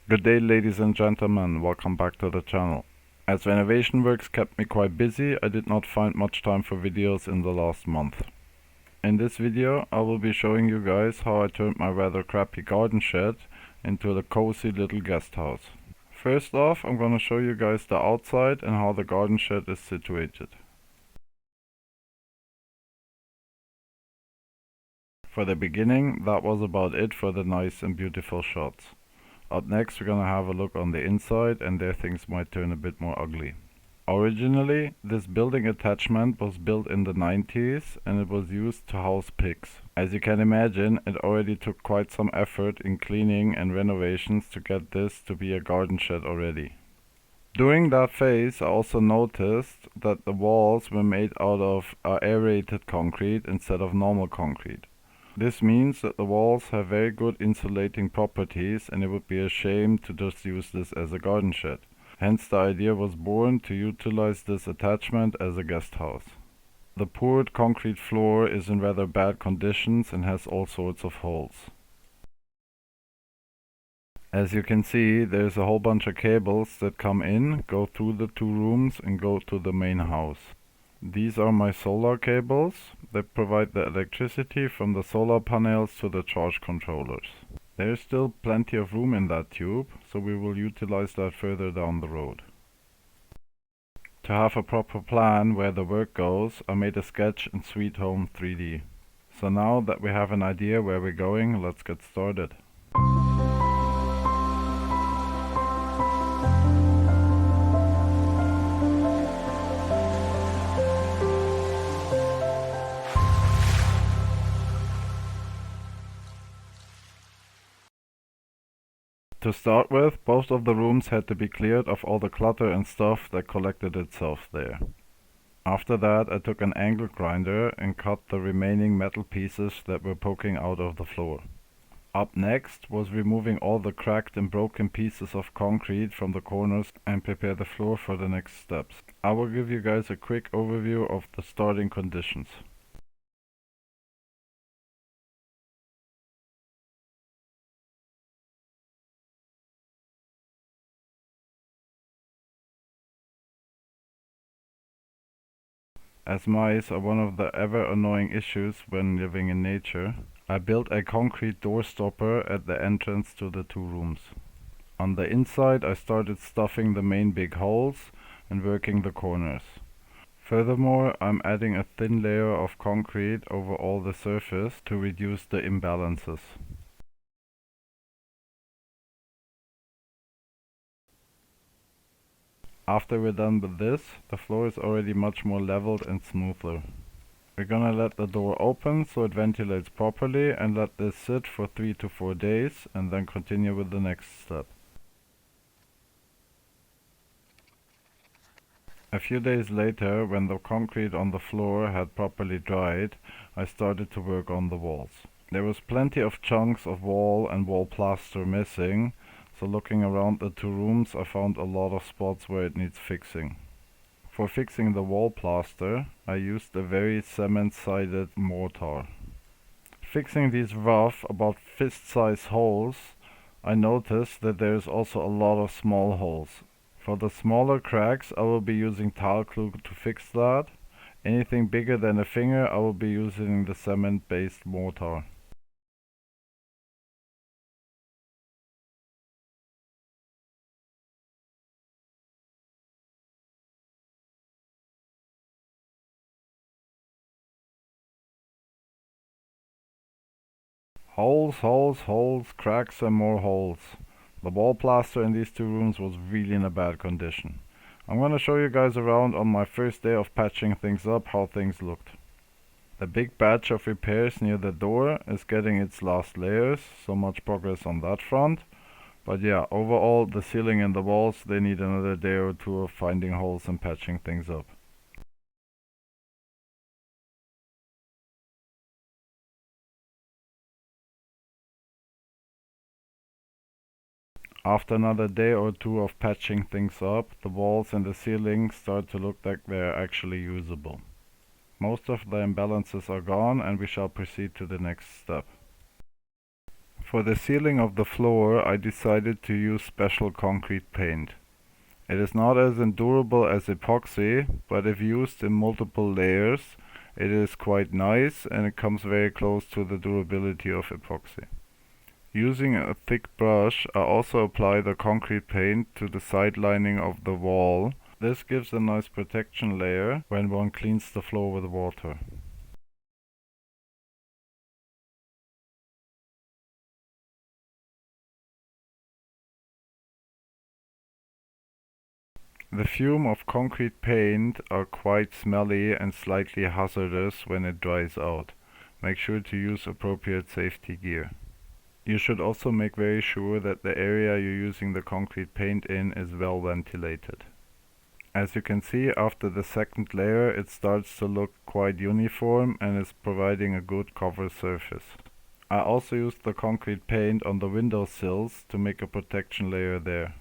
Good day, ladies and gentlemen, welcome back to the channel. As renovation works kept me quite busy, I did not find much time for videos in the last month. In this video I will be showing you guys how I turned my rather crappy garden shed into a cozy little guest house. First off, I'm gonna show you guys the outside and how the garden shed is situated. For the beginning, that was about it for the nice and beautiful shots. Up next we're gonna have a look on the inside, and there things might turn a bit more ugly. Originally, this building attachment was built in the 90s and it was used to house pigs. As you can imagine, it already took quite some effort in cleaning and renovations to get this to be a garden shed already. During that phase, I also noticed that the walls were made out of aerated concrete instead of normal concrete. This means that the walls have very good insulating properties, and it would be a shame to just use this as a garden shed. Hence the idea was born to utilize this attachment as a guest house. The poured concrete floor is in rather bad conditions and has all sorts of holes. As you can see, there's a whole bunch of cables that come in, go through the two rooms and go to the main house. These are my solar cables. They provide the electricity from the solar panels to the charge controllers. There is still plenty of room in that tube, so we will utilize that further down the road. To have a proper plan where the work goes, I made a sketch in Sweet Home 3D. So now that we have an idea where we're going, let's get started. To start with, both of the rooms had to be cleared of all the clutter and stuff that collected itself there. After that, I took an angle grinder and cut the remaining metal pieces that were poking out of the floor. Up next was removing all the cracked and broken pieces of concrete from the corners and prepare the floor for the next steps. I will give you guys a quick overview of the starting conditions. As mice are one of the ever annoying issues when living in nature, I built a concrete door stopper at the entrance to the two rooms. On the inside I started stuffing the main big holes and working the corners. Furthermore, I'm adding a thin layer of concrete over all the surface to reduce the imbalances. After we're done with this, the floor is already much more leveled and smoother. We're gonna let the door open so it ventilates properly and let this sit for 3 to 4 days and then continue with the next step. A few days later, when the concrete on the floor had properly dried, I started to work on the walls. There was plenty of chunks of wall and wall plaster missing, so looking around the two rooms I found a lot of spots where it needs fixing. For fixing the wall plaster, I used a very cement-sided mortar. Fixing these rough, about fist-size holes, I noticed that there is also a lot of small holes. For the smaller cracks I will be using tile glue to fix that. Anything bigger than a finger I will be using the cement-based mortar. Holes, holes, holes, cracks and more holes. The wall plaster in these two rooms was really in a bad condition. I'm gonna show you guys around on my first day of patching things up how things looked. The big batch of repairs near the door is getting its last layers, so much progress on that front. But yeah, overall the ceiling and the walls, they need another day or two of finding holes and patching things up. After another day or two of patching things up, the walls and the ceiling start to look like they are actually usable. Most of the imbalances are gone and we shall proceed to the next step. For the sealing of the floor, I decided to use special concrete paint. It is not as endurable as epoxy, but if used in multiple layers, it is quite nice and it comes very close to the durability of epoxy. Using a thick brush, I also apply the concrete paint to the side lining of the wall. This gives a nice protection layer when one cleans the floor with water. The fume of concrete paint are quite smelly and slightly hazardous when it dries out. Make sure to use appropriate safety gear. You should also make very sure that the area you're using the concrete paint in is well ventilated. As you can see, after the second layer it starts to look quite uniform and is providing a good cover surface. I also used the concrete paint on the window sills to make a protection layer there.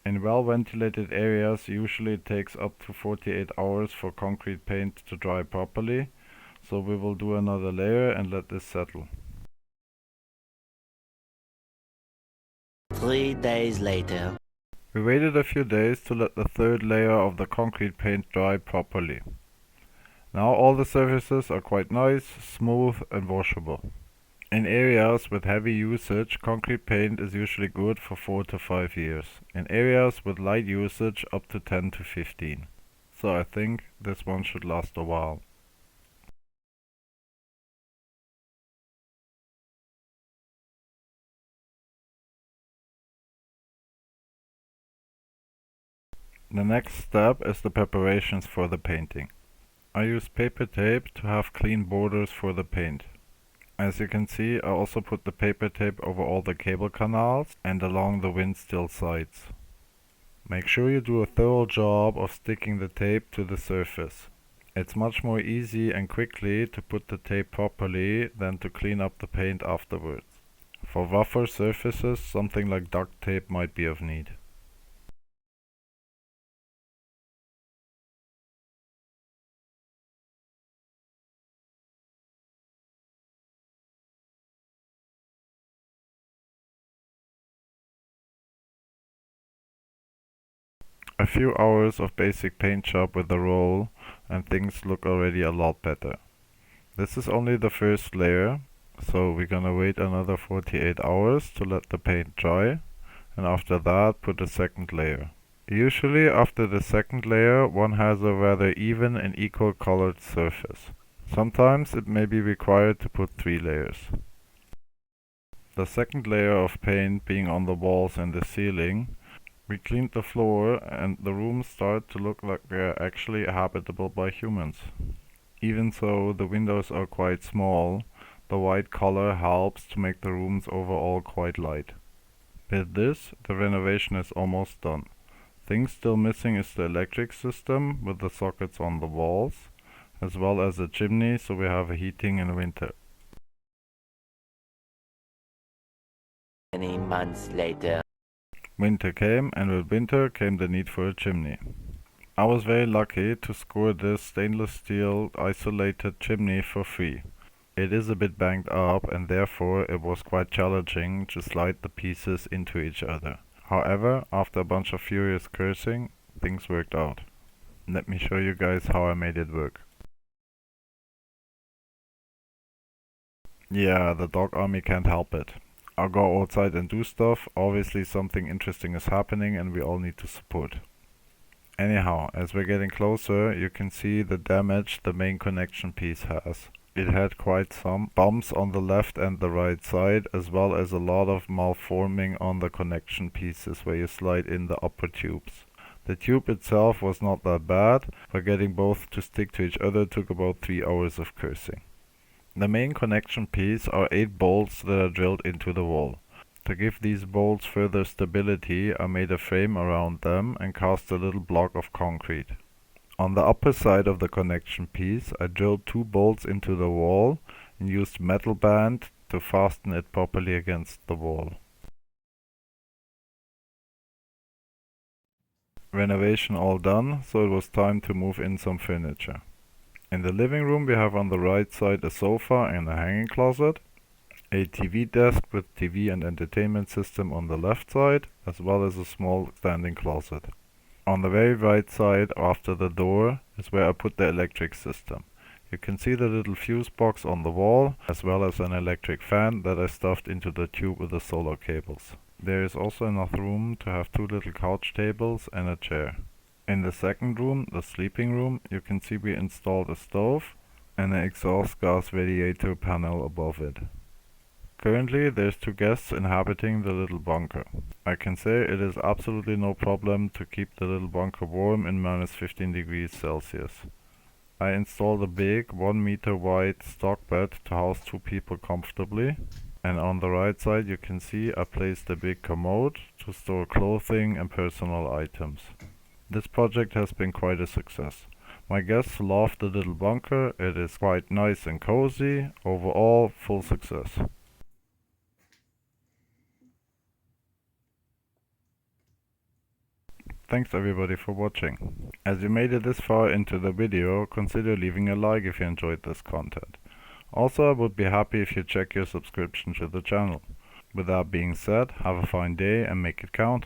In well ventilated areas usually it takes up to 48 hours for concrete paint to dry properly, so we will do another layer and let this settle. 3 days later. We waited a few days to let the third layer of the concrete paint dry properly. Now all the surfaces are quite nice, smooth and washable. In areas with heavy usage, concrete paint is usually good for 4 to 5 years. In areas with light usage, up to 10 to 15. So I think this one should last a while. The next step is the preparations for the painting. I use paper tape to have clean borders for the paint. As you can see, I also put the paper tape over all the cable canals and along the windstill sides. Make sure you do a thorough job of sticking the tape to the surface. It's much more easy and quickly to put the tape properly than to clean up the paint afterwards. For rougher surfaces, something like duct tape might be of need. A few hours of basic paint job with the roll and things look already a lot better. This is only the first layer, so we're gonna wait another 48 hours to let the paint dry, and after that put a second layer. Usually after the second layer one has a rather even and equal colored surface. Sometimes it may be required to put 3 layers. The second layer of paint being on the walls and the ceiling, we cleaned the floor and the rooms start to look like they're actually habitable by humans. Even so, the windows are quite small, the white color helps to make the rooms overall quite light. With this, the renovation is almost done. Things still missing is the electric system with the sockets on the walls, as well as a chimney so we have heating in winter. Many months later. Winter came, and with winter came the need for a chimney. I was very lucky to score this stainless steel isolated chimney for free. It is a bit banged up and therefore it was quite challenging to slide the pieces into each other. However, after a bunch of furious cursing, things worked out. Let me show you guys how I made it work. Yeah, the dog army can't help it. I'll go outside and do stuff, obviously something interesting is happening and we all need to support. Anyhow, as we're getting closer, you can see the damage the main connection piece has. It had quite some bumps on the left and the right side, as well as a lot of malforming on the connection pieces where you slide in the upper tubes. The tube itself was not that bad, but getting both to stick to each other took about 3 hours of cursing. The main connection piece are 8 bolts that are drilled into the wall. To give these bolts further stability, I made a frame around them and cast a little block of concrete. On the upper side of the connection piece, I drilled 2 bolts into the wall and used metal band to fasten it properly against the wall. Renovation all done, so it was time to move in some furniture. In the living room we have on the right side a sofa and a hanging closet. a TV desk with TV and entertainment system on the left side, as well as a small standing closet. On the very right side after the door is where I put the electric system. You can see the little fuse box on the wall, as well as an electric fan that I stuffed into the tube with the solar cables. There is also enough room to have two little couch tables and a chair. In the second room, the sleeping room, you can see we installed a stove and an exhaust gas radiator panel above it. Currently there's 2 guests inhabiting the little bunker. I can say it is absolutely no problem to keep the little bunker warm in -15 degrees Celsius. I installed a big 1 meter wide stock bed to house 2 people comfortably, and on the right side you can see I placed a big commode to store clothing and personal items. This project has been quite a success. My guests love the little bunker, it is quite nice and cozy, overall full success. Thanks everybody for watching. As you made it this far into the video, consider leaving a like if you enjoyed this content. Also, I would be happy if you check your subscription to the channel. With that being said, have a fine day and make it count.